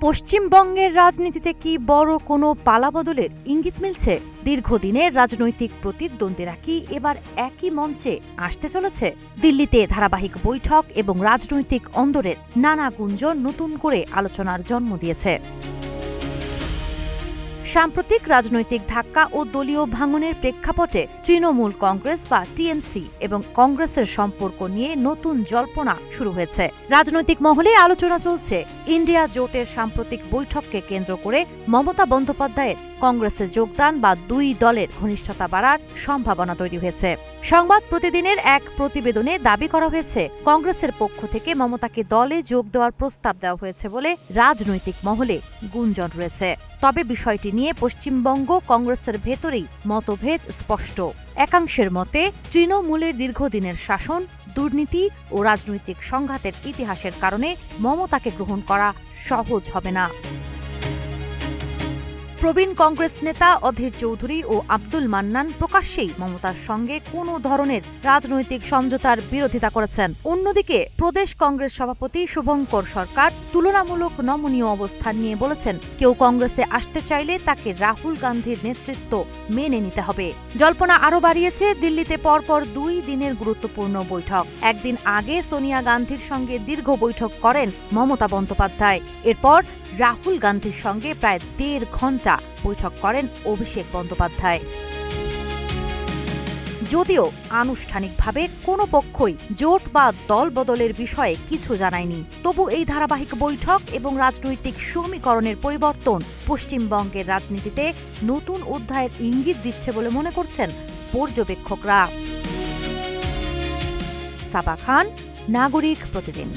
পশ্চিমবঙ্গের রাজনীতিতে কি বড় কোনো পালাবদলের ইঙ্গিত মিলছে? দীর্ঘদিনের রাজনৈতিক প্রতিদ্বন্দ্বীরা কি এবার একই মঞ্চে আসতে চলেছে? দিল্লিতে ধারাবাহিক বৈঠক এবং রাজনৈতিক অন্দরের নানা গুঞ্জন নতুন করে আলোচনার জন্ম দিয়েছে। সাম্প্রতিক রাজনৈতিক ধাক্কা ও দলীয় ভাঙনের প্রেক্ষাপটে তৃণমূল কংগ্রেস বা টিএমসি এবং কংগ্রেসের সম্পর্ক নিয়ে নতুন জল্পনা শুরু হয়েছে। রাজনৈতিক মহলে আলোচনা চলছে ইন্ডিয়া জোটের সাম্প্রতিক বৈঠককে কেন্দ্র করে মমতা বন্দ্যোপাধ্যায়ের কংগ্রেসে যোগদান বা দুই দলের ঘনিষ্ঠতা বাড়ার সম্ভাবনা তৈরি হয়েছে। সংবাদ প্রতিদিনের এক প্রতিবেদনে দাবি করা হয়েছে, কংগ্রেসের পক্ষ থেকে মমতাকে দলে যোগ দেওয়ার প্রস্তাব দেওয়া হয়েছে বলে রাজনৈতিক মহলে গুঞ্জন রয়েছে। তবে বিষয়টি নিয়ে পশ্চিমবঙ্গ কংগ্রেসের ভেতরেই মতভেদ স্পষ্ট। একাংশের মতে তৃণমূলের দীর্ঘদিনের শাসন, দুর্নীতি ও রাজনৈতিক সংঘাতের ইতিহাসের কারণে মমতাকে গ্রহণ করা সহজ হবে না। প্রবীণ কংগ্রেস নেতা অধীর চৌধুরী ও আব্দুল মান্নান প্রকাশ্যেই মমতার সঙ্গে কোনো ধরনের রাজনৈতিক সমঝোতার বিরোধিতা করেছেন। অন্যদিকে প্রদেশ কংগ্রেস সভাপতি শুভঙ্কর সরকার তুলনামূলক নমনীয় অবস্থান নিয়ে বলেছেন, কেউ কংগ্রেসে আসতে চাইলে তাকে রাহুল গান্ধীর নেতৃত্ব মেনে নিতে হবে। জল্পনা আরও বাড়িয়েছে দিল্লিতে পরপর 2 দিনের গুরুত্বপূর্ণ বৈঠক। একদিন আগে সোনিয়া গান্ধীর সঙ্গে দীর্ঘ বৈঠক করেন মমতা বন্দ্যোপাধ্যায়। এরপর রাহুল গান্ধীর সঙ্গে প্রায় 1.5 ঘণ্টা বৈঠক করেন অভিষেক বন্দ্যোপাধ্যায়। যদিও আনুষ্ঠানিকভাবে কোনো পক্ষই জোট বা দল বদলের বিষয়ে কিছু জানায়নি, তবু এই ধারাবাহিক বৈঠক এবং রাজনৈতিক সমীকরণের পরিবর্তন পশ্চিমবঙ্গের রাজনীতিতে নতুন অধ্যায়ের ইঙ্গিত দিচ্ছে বলে মনে করছেন পর্যবেক্ষকরা। সাবা খান, নাগরিক প্রতিদিন।